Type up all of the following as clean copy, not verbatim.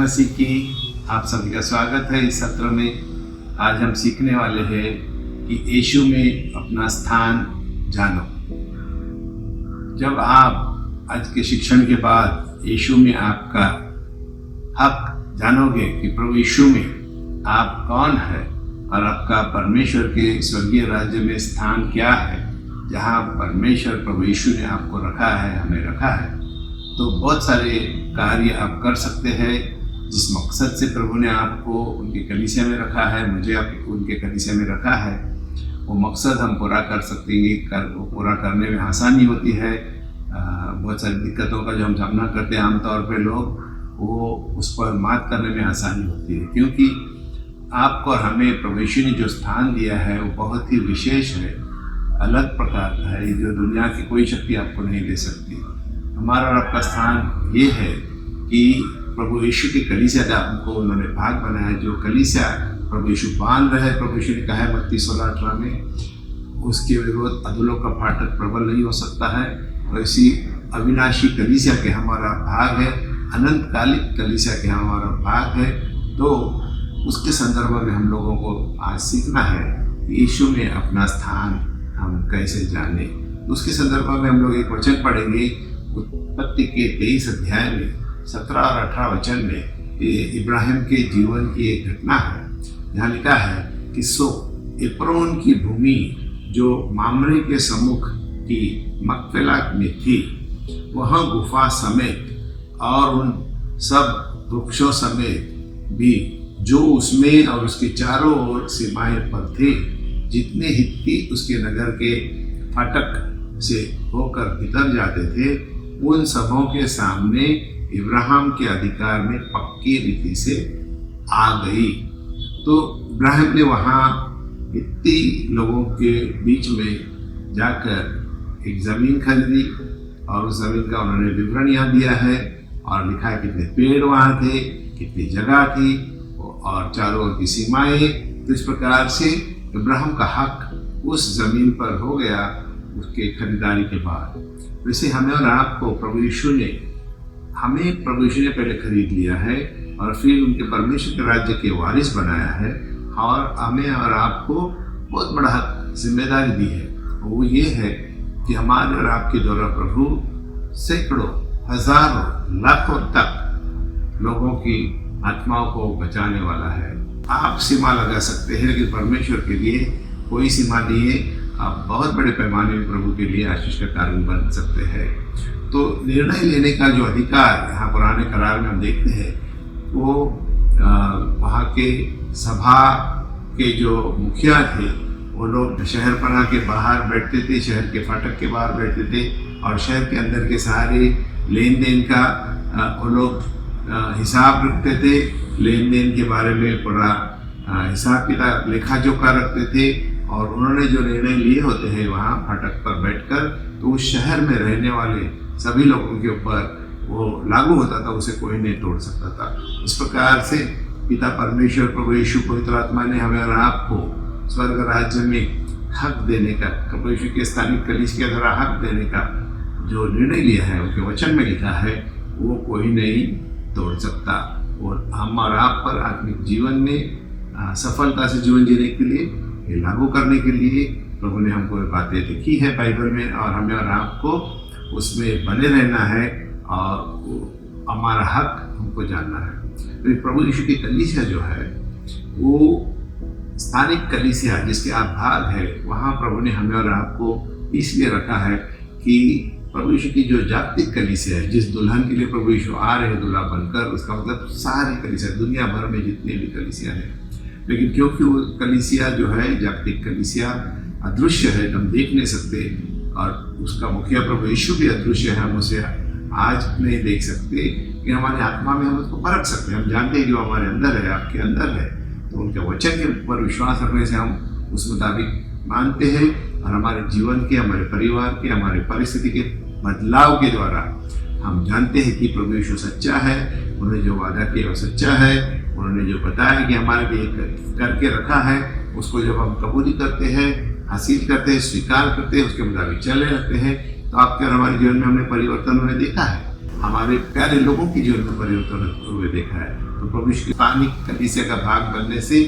मसीह की आप सभी का स्वागत है इस सत्र में। आज हम सीखने वाले हैं कि यीशु में अपना स्थान जानो। जब आप आज के शिक्षण के बाद यीशु में आपका हक जानोगे कि प्रभु यीशु में आप कौन है और आपका परमेश्वर के स्वर्गीय राज्य में स्थान क्या है, जहाँ परमेश्वर प्रभु यीशु ने आपको रखा है, हमें रखा है, तो बहुत सारे कार्य आप कर सकते हैं। जिस मकसद से प्रभु ने आपको उनके कलीसिया में रखा है, मुझे आप उनके कलीसिया में रखा है, वो मकसद हम पूरा कर सकते हैं। वो पूरा करने में आसानी होती है। बहुत सारी दिक्कतों का जो हम सामना करते हैं आमतौर पे लोग, वो उस पर मात करने में आसानी होती है, क्योंकि आपको और हमें प्रभु यीशु ने जो स्थान दिया है वो बहुत ही विशेष है, अलग प्रकार का है, जो दुनिया की कोई शक्ति आपको नहीं दे सकती। हमारा और आपका स्थान ये है कि प्रभु यीशु की कलीसिया का हमको उन्होंने भाग बनाया। जो कलीसिया प्रभु यीशु बांध रहे हैं, प्रभु यीशु ने कहा है मत्ती 16:18 में, उसके विरोध अधोलोक का फाटक प्रबल नहीं हो सकता है। और इसी अविनाशी कलीसिया के हमारा भाग है, अनंतकालिक कलीसिया के हमारा भाग है। तो उसके संदर्भ में हम लोगों को आज सीखना है कि यीशु में अपना स्थान हम कैसे जाने। उसके संदर्भ में हम लोग एक वचन पढ़ेंगे उत्पत्ति के 23 अध्याय में 17 और 18 वचन में। ये इब्राहिम के जीवन की एक घटना है। यहाँ लिखा है कि सो एप्रोन की भूमि जो मामरे के सम्मुख की मकपेला में थी, वह गुफा समेत और उन सब वृक्षों समेत भी जो उसमें और उसके चारों ओर सीमाएं पर थे, जितने हित्ती उसके नगर के फाटक से होकर भीतर जाते थे, उन सबों के सामने इब्राहिम के अधिकार में पक्की रीति से आ गई। तो इब्राहिम ने वहाँ हित्ती लोगों के बीच में जाकर एक ज़मीन खरीदी और उस ज़मीन का उन्होंने विवरण यहाँ दिया है और लिखा है कितने पेड़ वहाँ थे, कितनी जगह थी और चारों ओर की सीमाएं। तो इस प्रकार से इब्राहिम का हक उस ज़मीन पर हो गया उसके खरीदारी के बाद। वैसे हमें और आपको प्रभु यीशु ने पहले खरीद लिया है और फिर उनके परमेश्वर के राज्य के वारिस बनाया है, और हमें और आपको बहुत बड़ा जिम्मेदारी दी है। वो ये है कि हमारे और आपके द्वारा प्रभु सैकड़ों, हजारों, लाखों तक लोगों की आत्माओं को बचाने वाला है। आप सीमा लगा सकते हैं, लेकिन परमेश्वर के लिए कोई सीमा नहीं है। आप बहुत बड़े पैमाने में प्रभु के लिए आशीष का कारण बन सकते हैं। तो निर्णय लेने का जो अधिकार यहाँ पुराने करार में हम देखते हैं, वो वहाँ के सभा के जो मुखिया थे, वो लोग शहर पनाह के बाहर बैठते थे, शहर के फाटक के बाहर बैठते थे, और शहर के अंदर के सारे लेन देन का वो लोग हिसाब रखते थे। लेन देन के बारे में पूरा हिसाब किताब लेखा जोखा रखते थे, और उन्होंने जो निर्णय लिए होते हैं वहाँ फाटक पर बैठकर, तो उस शहर में रहने वाले सभी लोगों के ऊपर वो लागू होता था, उसे कोई नहीं तोड़ सकता था। इस प्रकार से पिता परमेश्वर प्रभु यीशु पवित्र आत्मा ने हमें और आपको स्वर्ग राज्य में हक देने का, प्रभु यीशु के स्थानिक कलीसिया के द्वारा हक देने का जो निर्णय लिया है, उनके वचन में लिखा है, वो कोई नहीं तोड़ सकता। और हम और आप पर आत्मिक जीवन में सफलता से जीवन जीने के लिए, ये लागू करने के लिए प्रभु ने हमको बातें लिखी है बाइबल में, और हमें और आपको उसमें बने रहना है और हमारा हक हमको जानना है। तो प्रभु यीशु की कलीसिया जो है, वो स्थानिक कलीसिया जिसके आप भाग है, वहाँ प्रभु ने हमें और आपको इसलिए रखा है कि प्रभु यीशु की जो जागतिक कलीसिया है, जिस दुल्हन के लिए प्रभु यीशु आ रहे हैं दुल्हा बनकर, उसका मतलब सारी कलीसिया, दुनिया भर में जितनी भी कलीसिया है। लेकिन क्योंकि वो कलीसिया जो है, जागतिक कलीसिया अदृश्य है, हम देख नहीं सकते, और उसका मुखिया प्रभु यीशु भी अदृश्य है, हम उसे आज नहीं देख सकते, कि हमारे आत्मा में हम उसको परख सकते हैं। हम जानते हैं जो हमारे अंदर है, आपके अंदर है, तो उनके वचन के ऊपर विश्वास रखने से हम उस मुताबिक मानते हैं, और हमारे जीवन के, हमारे परिवार के, हमारे परिस्थिति के बदलाव के द्वारा हम जानते हैं कि प्रभु यीशु सच्चा है। उन्होंने जो वादा किया वो सच्चा है। उन्होंने जो बताया कि हमारे लिए करके रखा है, उसको जब हम कबूली करते हैं, हासिल करते हैं, स्वीकार करते हैं, उसके मुताबिक चलने लगते हैं, तो आपके और हमारे जीवन में हमने परिवर्तन उन्हें देखा है। हमारे प्यारे लोगों की जीवन में परिवर्तन हुए देखा है। तो प्रभु यीशु की स्थानिक कलीसिया का भाग बनने से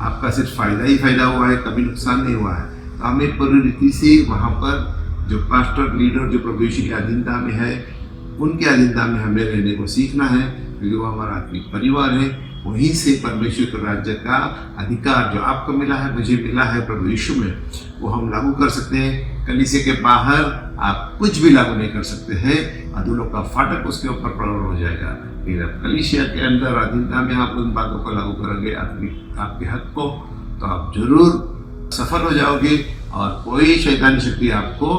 आपका सिर्फ फायदा ही फायदा हुआ है, कभी नुकसान नहीं हुआ है। तो हमें पूरी रीति से वहाँ पर जो पास्टर लीडर जो प्रभु यीशु की अधीनता में है, उनके अधीनता में हमें रहने को सीखना है, क्योंकि वो हमारा आत्मिक परिवार है। वहीं से परमेश्वर के राज्य का अधिकार जो आपको मिला है, मुझे मिला है प्रभु यीशु में, वो हम लागू कर सकते हैं। कलीसिया के बाहर आप कुछ भी लागू नहीं कर सकते हैं, अधूलों का फाटक उसके ऊपर प्रबल हो जाएगा। लेकिन अब कलीसिया के अंदर अधीनता में आप उन बातों को लागू करेंगे आपके हक को, तो आप जरूर सफल हो जाओगे और कोई शैतानी शक्ति आपको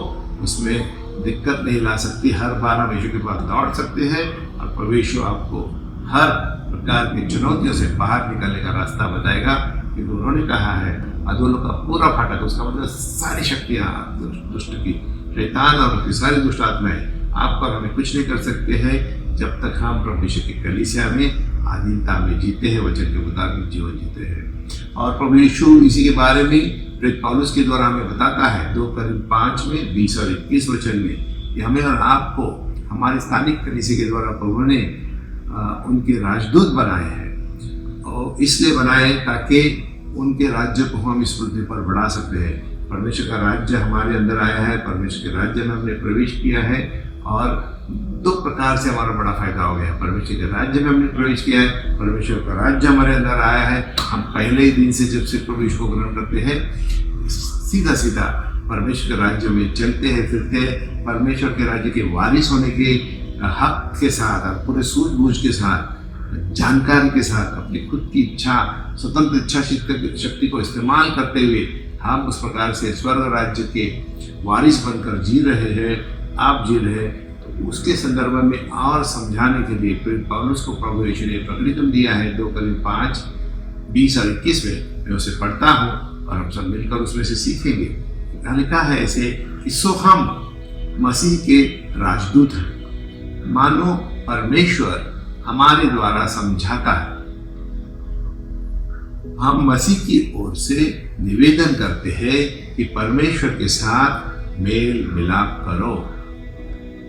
उसमें दिक्कत नहीं ला सकती। हर बार हम यीशु के पास दौड़ सकते हैं और प्रभु यीशु आपको हर प्रकार की चुनौतियों से बाहर निकलने का रास्ता बताएगा, क्योंकि उन्होंने कहा है अधोलों का पूरा फाटक, उसका मतलब सारी शक्तियाँ दुष्ट की, शैतान और उसकी सारी दुष्ट आत्माएं आप पर हमें कुछ नहीं कर सकते हैं जब तक हम प्रभु यीशु की कलीसिया में अधीनता में जीते हैं, वचन के मुताबिक जीवन जीते हैं। और प्रभु यीशु इसी के बारे में प्रेरित पौलुस के द्वारा हमें बताता है 2 Corinthians 5 में 20 और 21 वचन में, कि हमें और आपको हमारे स्थानिक कलीसिया के द्वारा प्रभु ने उनके राजदूत बनाए हैं, और इसलिए बनाए ताकि उनके राज्य को हम इस पृथ्वी पर बढ़ा सकते हैं। परमेश्वर का राज्य हमारे अंदर आया है, परमेश्वर के राज्य में हमने प्रवेश किया है, और 2 प्रकार से हमारा बड़ा फायदा हो गया। परमेश्वर के राज्य में हमने प्रवेश किया है, परमेश्वर का राज्य हमारे अंदर आया है। हम पहले ही दिन से जब से प्रवेश को ग्रहण करते हैं, सीधा सीधा परमेश्वर के राज्य में चलते हैं, फिरते हैं, परमेश्वर के राज्य के वारिस होने के हक के साथ और पूरे सूझबूझ के साथ, जानकारी के साथ, अपनी खुद की इच्छा, स्वतंत्र इच्छा शक्ति को इस्तेमाल करते हुए हम उस प्रकार से स्वर्ग राज्य के वारिस बनकर जी रहे हैं, आप जी रहे हैं। तो उसके संदर्भ में और समझाने के लिए प्रेरित पौलुस को प्रभु यीशु ने प्रकटीकरण दिया है 2 Corinthians 5 20 और 21 में। मैं उसे पढ़ता हूँ और हम सब मिलकर उसमें से सीखेंगे। लिखा है ऐसे, इसो हम मसीह के राजदूत हैं, मानो परमेश्वर हमारे द्वारा समझाता है। हम मसीह की ओर से निवेदन करते हैं कि परमेश्वर के साथ मेल मिलाप करो।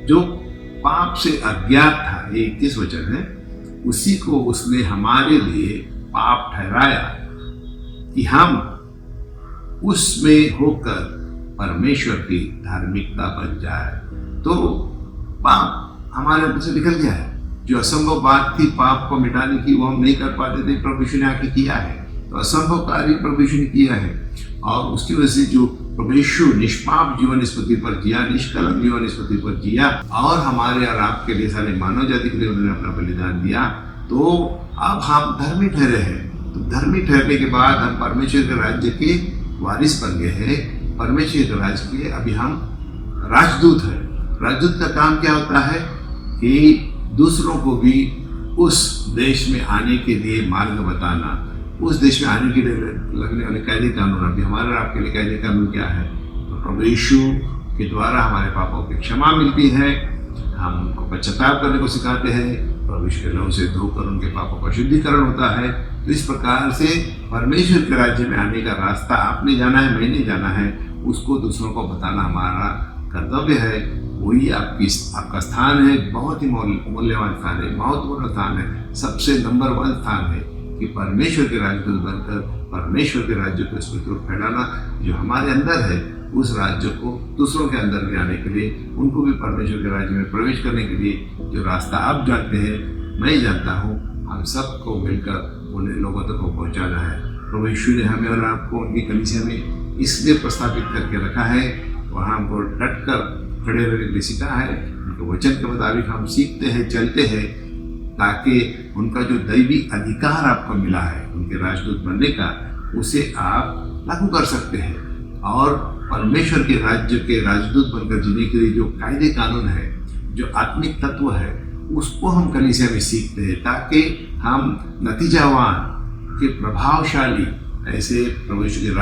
जो पाप से अज्ञात था, ये 21 वचन है, उसी को उसने हमारे लिए पाप ठहराया कि हम उसमें होकर परमेश्वर की धार्मिकता बन जाए। तो पाप हमारे अंदर से निकल गया है। जो असंभव बात थी पाप को मिटाने की, वो हम नहीं कर पाते थे, प्रभु यीशु ने आके किया है। तो असंभव कार्य प्रभु यीशु ने किया है, और उसकी वजह से जो प्रभु यीशु निष्पाप जीवन इस पृथ्वी पर जिया, निष्कलंक जीवन इस पृथ्वी पर जिया, और हमारे और आपके लिए, सारे मानव जाति के लिए उन्होंने अपना बलिदान दिया, तो अब हम धर्मी ठहरे हैं। तो धर्मी ठहरने के बाद हम परमेश्वर के राज्य के वारिस बन गए हैं। परमेश्वर के राज्य के लिए अभी हम राजदूत हैं। राजदूत का काम क्या होता है कि दूसरों को भी उस देश में आने के लिए मार्ग बताना, उस देश में आने के लिए लगने वाले कायदे कानून। अभी हमारे आपके लिए कायदे कानून क्या है? तो प्रभु यीशु के द्वारा हमारे पापों की क्षमा मिलती है, हम उनको पश्चाताप करने को सिखाते हैं, प्रभु यीशु के लहू से धोकर उनके पापों का शुद्धिकरण होता है। तो इस प्रकार से परमेश्वर के राज्य में आने का रास्ता आपने जाना है, मैंने जाना है, उसको दूसरों को बताना हमारा कर्तव्य है। वही आपका स्थान है, बहुत ही मूल्यवान स्थान है, महत्वपूर्ण स्थान है, सबसे नंबर 1 स्थान है कि परमेश्वर के राजदूत बनकर परमेश्वर के राज्य को इस पृथ्वी पर फैलाना। जो हमारे अंदर है उस राज्य को दूसरों के अंदर भी आने के लिए, उनको भी परमेश्वर के राज्य में प्रवेश करने के लिए जो रास्ता आप जानते हैं, मैं जानता हूँ, हम सबको मिलकर उन लोगों तक को पहुँचाना है। प्रभु यीशु ने हमें और आपको उनकी कलीसिया में इसलिए प्रस्थापित करके रखा है, वहाँ हमको डट कर खड़े रहने के लिए सीखा है। उनके वचन के मुताबिक हम सीखते हैं, चलते हैं, ताकि उनका जो दैवी अधिकार आपको मिला है उनके राजदूत बनने का, उसे आप लागू कर सकते हैं। और परमेश्वर के राज्य के राजदूत बनकर जीने के लिए जो कायदे कानून है, जो आत्मिक तत्व है, उसको हम कलीसिया में सीखते हैं, ताकि हम नतीजावान के प्रभावशाली ऐसे परमेश्वर के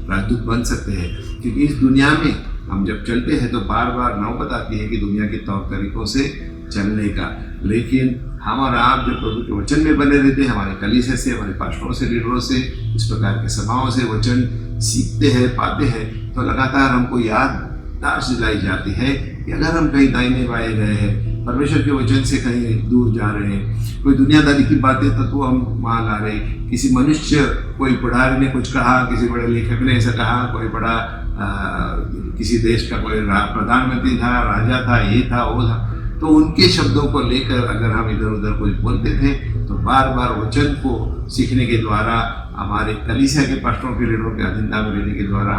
राजदूत बन सकते हैं। क्योंकि इस दुनिया में हम जब चलते हैं तो बार बार नौबत आती है कि दुनिया के तौर तरीकों से चलने का, लेकिन हम और आप जब प्रभु के वचन में बने रहते हैं, हमारे कलीसिया से, हमारे पास्टरों से, लीडरों से, इस प्रकार के सभाओं से वचन सीखते हैं, पाते हैं, तो लगातार हमको याददाश्त दिलाई जाती है कि अगर हम कहीं दाहिने बाएं गए हैं, परमेश्वर के वचन से कहीं दूर जा रहे हैं, कोई दुनियादारी की बातें तत्व हम वहाँ ला रहे हैं। किसी मनुष्य, कोई पुढ़ारी ने कुछ कहा, किसी बड़े लेखक ने ऐसा कहा, कोई बड़ा किसी देश का कोई प्रधानमंत्री था, राजा था, ये था, वो था, तो उनके शब्दों को लेकर अगर हम इधर उधर कुछ बोलते थे तो बार बार वचन को सीखने के द्वारा, हमारे कलीसिया के पास्टरों के लीडरों के अधीनता में रहने के द्वारा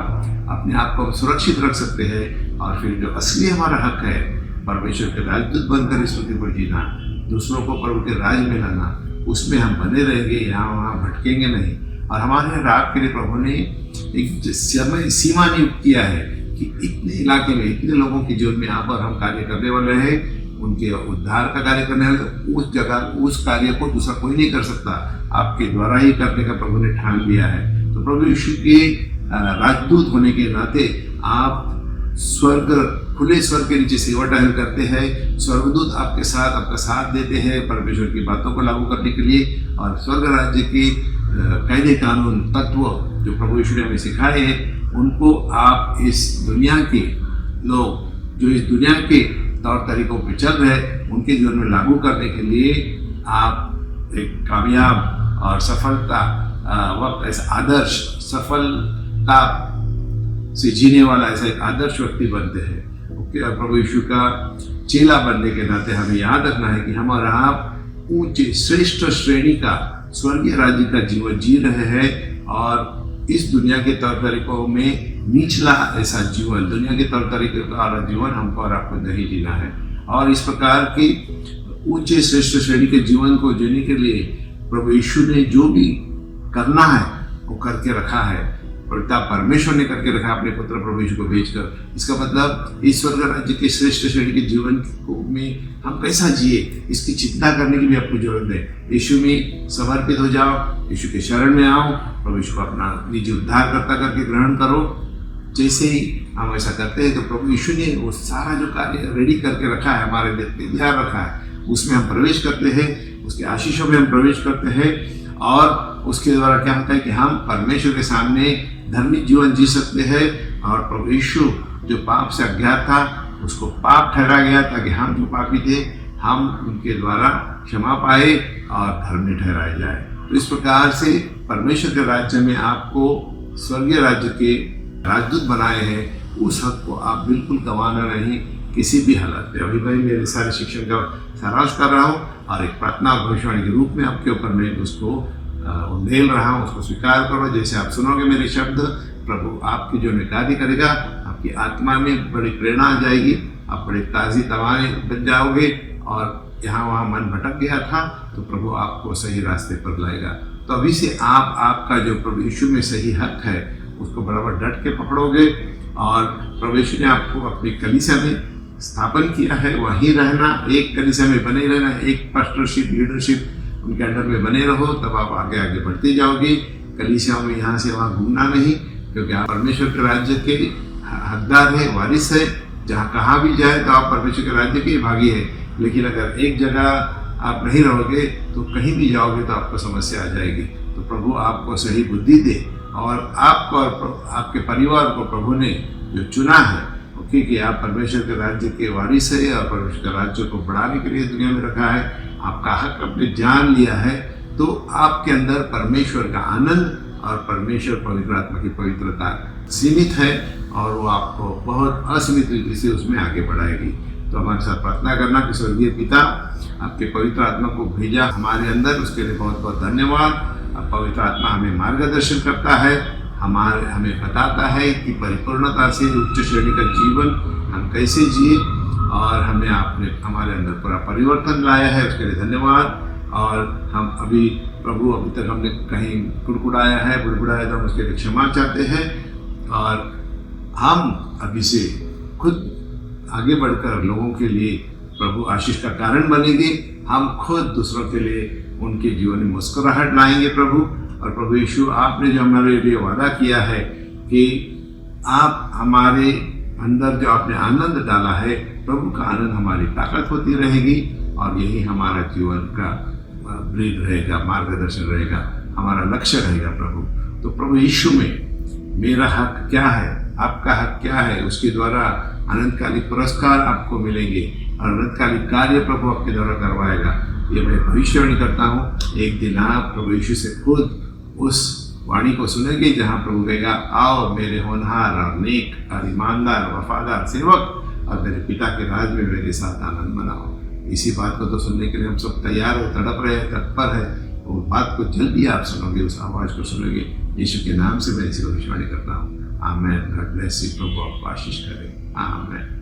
अपने आप को सुरक्षित रख सकते हैं। और फिर जो असली हमारा हक है, परमेश्वर के राजदूत बनकर इस पृथ्वी पर जीना, दूसरों को प्रभु के राज में लाना, उसमें हम बने रहेंगे, यहाँ वहाँ भटकेंगे नहीं। और हमारे राग के लिए प्रभु ने एक समय सीमा नियुक्त किया है कि इतने इलाके में, इतने लोगों के जीवन में यहाँ पर हम कार्य करने वाले हैं, उनके उद्धार का कार्य करने वाले। उस जगह, उस कार्य को दूसरा कोई नहीं कर सकता, आपके द्वारा ही करने का प्रभु ने ठान लिया है। तो प्रभु यीशु के राजदूत होने के नाते आप खुले स्वर्ग के नीचे सेवा टहल करते हैं। स्वर्गदूत आपके साथ, आपका साथ देते हैं परमेश्वर की बातों को लागू करने के लिए। और स्वर्ग राज्य के कायदे कानून तत्व जो प्रभु यीशु ने हमें सिखाए हैं, उनको आप इस दुनिया के लोग जो इस दुनिया के तौर तरीकों पर चल रहे हैं, उनके जीवन में लागू करने के लिए आप एक कामयाब और सफलता वक्त ऐसा आदर्श, सफलता से जीने वाला ऐसा एक आदर्श व्यक्ति बनते हैं। और प्रभु यीशु का चेला बनने के नाते हमें याद रखना है कि हमारा आप ऊंचे श्रेष्ठ श्रेणी का स्वर्गीय राज्य का जीवन जी रहे हैं। और इस दुनिया के तौर तरीकों में निचला ऐसा जीवन, दुनिया के तौर तरीके का जीवन हमको और आपको नहीं जीना है। और इस प्रकार के ऊंचे श्रेष्ठ श्रेणी के जीवन को जीने के लिए प्रभु यीशु ने जो भी करना है वो करके रखा है, पिता परमेश्वर ने करके रखा अपने पुत्र प्रभु यीशु को भेजकर। इसका मतलब ईश्वर का राज्य के श्रेष्ठ श्रेणी के जीवन में हम कैसा जिए, इसकी चिंता करने की भी आपको जरूरत है। यीशु में समर्पित हो जाओ, यीशु के शरण में आओ, प्रभु यीशु को अपना निजी उद्धारकर्ता करके ग्रहण करो। जैसे ही हम ऐसा करते हैं तो प्रभु यीशु ने वो सारा जो कार्य रेडी करके रखा है, हमारे लिए तैयार रखा है, उसमें हम प्रवेश करते हैं, उसके आशीषों में हम प्रवेश करते हैं। और उसके द्वारा क्या होता है कि हम परमेश्वर के सामने धर्मी जीवन जी सकते हैं। और प्रभु यीशु जो पाप से अज्ञात था, उसको पाप ठहरा गया ताकि हम जो पापी थे, हम उनके द्वारा क्षमा पाए और धर्मी ठहराए जाए। तो इस प्रकार से परमेश्वर के राज्य में आपको स्वर्गीय राज्य के राजदूत बनाए हैं। उस हक को आप बिल्कुल गंवाना नहीं किसी भी हालत में। अभी मैं मेरे सारे शिक्षण का सारांश कर रहा हूँ और एक प्रार्थना और भविष्यवाणी के रूप में आपके ऊपर मैं उसको उंडेल रहा हूँ। उसको स्वीकार करो। जैसे आप सुनोगे मेरे शब्द, प्रभु आपकी जो निकाली करेगा, आपकी आत्मा में बड़ी प्रेरणा आ जाएगी, आप बड़े ताज़ी तवाने बन जाओगे। और यहाँ वहाँ मन भटक गया था तो प्रभु आपको सही रास्ते पर लाएगा। तो अभी से आप आपका जो प्रभु यीशु में सही हक है उसको बराबर डट के पकड़ोगे। और प्रभु यीशु ने आपको अपनी कलीसिया में स्थापन किया है, वहीं रहना, एक कलीसिया में बने रहना, एक पास्टरशिप, लीडरशिप उनके अंडर में बने रहो, तब आप आगे आगे बढ़ते जाओगे। कलीसियाओं में यहाँ से वहाँ घूमना नहीं, क्योंकि आप परमेश्वर के राज्य के हकदार है, वारिस है। जहाँ कहाँ भी जाए तो आप परमेश्वर के राज्य के भागी है। लेकिन अगर एक जगह आप नहीं रहोगे तो कहीं भी जाओगे तो आपको समस्या आ जाएगी। तो प्रभु आपको सही बुद्धि दे और आपको और आपके परिवार को प्रभु ने जो चुना है, क्योंकि आप परमेश्वर के राज्य के वारिस है और परमेश्वर के राज्य को बढ़ाने के लिए दुनिया में रखा है, आपका हक अपने जान लिया है, तो आपके अंदर परमेश्वर का आनंद और परमेश्वर पवित्र आत्मा की पवित्रता सीमित है और वो आपको बहुत असीमित रीति से उसमें आगे बढ़ाएगी। तो हमारे साथ प्रार्थना करना कि स्वर्गीय पिता, आपके पवित्र आत्मा को भेजा हमारे अंदर, उसके लिए बहुत बहुत धन्यवाद। अब पवित्र आत्मा हमें मार्गदर्शन करता है, हमें बताता है कि परिपूर्णता से उच्च श्रेणी का जीवन हम कैसे जिए, और हमें आपने हमारे अंदर पूरा परिवर्तन लाया है, उसके लिए धन्यवाद। और हम अभी प्रभु अभी तक हमने कहीं कुड़कुड़ाया है, बुड़बुड़ाया तो हम उसके लिए क्षमा चाहते हैं। और हम अभी से खुद आगे बढ़कर लोगों के लिए प्रभु आशीष का कारण बनेंगे। हम खुद दूसरों के लिए उनके जीवन में मुस्कुराहट लाएंगे प्रभु। और प्रभु यीशु, आपने जो हमारे लिए वादा किया है कि आप हमारे अंदर जो आपने आनंद डाला है, प्रभु का आनंद हमारी ताकत होती रहेगी और यही हमारा जीवन का ब्रीद रहेगा, मार्गदर्शन रहेगा, हमारा लक्ष्य रहेगा प्रभु। तो प्रभु यीशु में मेरा हक क्या है, आपका हक क्या है, उसके द्वारा अनंतकालिक पुरस्कार आपको मिलेंगे। और अनंतकालिक कार्य प्रभु आपके द्वारा करवाएगा। ये मैं भविष्यवाणी करता हूँ। एक दिन आप प्रभु यीशु से खुद उस वाणी को सुनेंगे जहाँ प्रभु कहेगा, आओ मेरे होनहार और नेक और ईमानदार वफादार सेवक, और मेरे पिता के राज में मेरे साथ आनंद मनाओ। इसी बात को तो सुनने के लिए हम सब तैयार हो, तड़प रहे हैं, तत्पर है। वो बात को जल्दी आप सुनोगे, उस आवाज़ को सुनोगे। यीशु के नाम से मैं इसी भविष्यवाणी करता हूँ। आमेन। God bless you. प्रभु आपको आशीष करे। आमेन।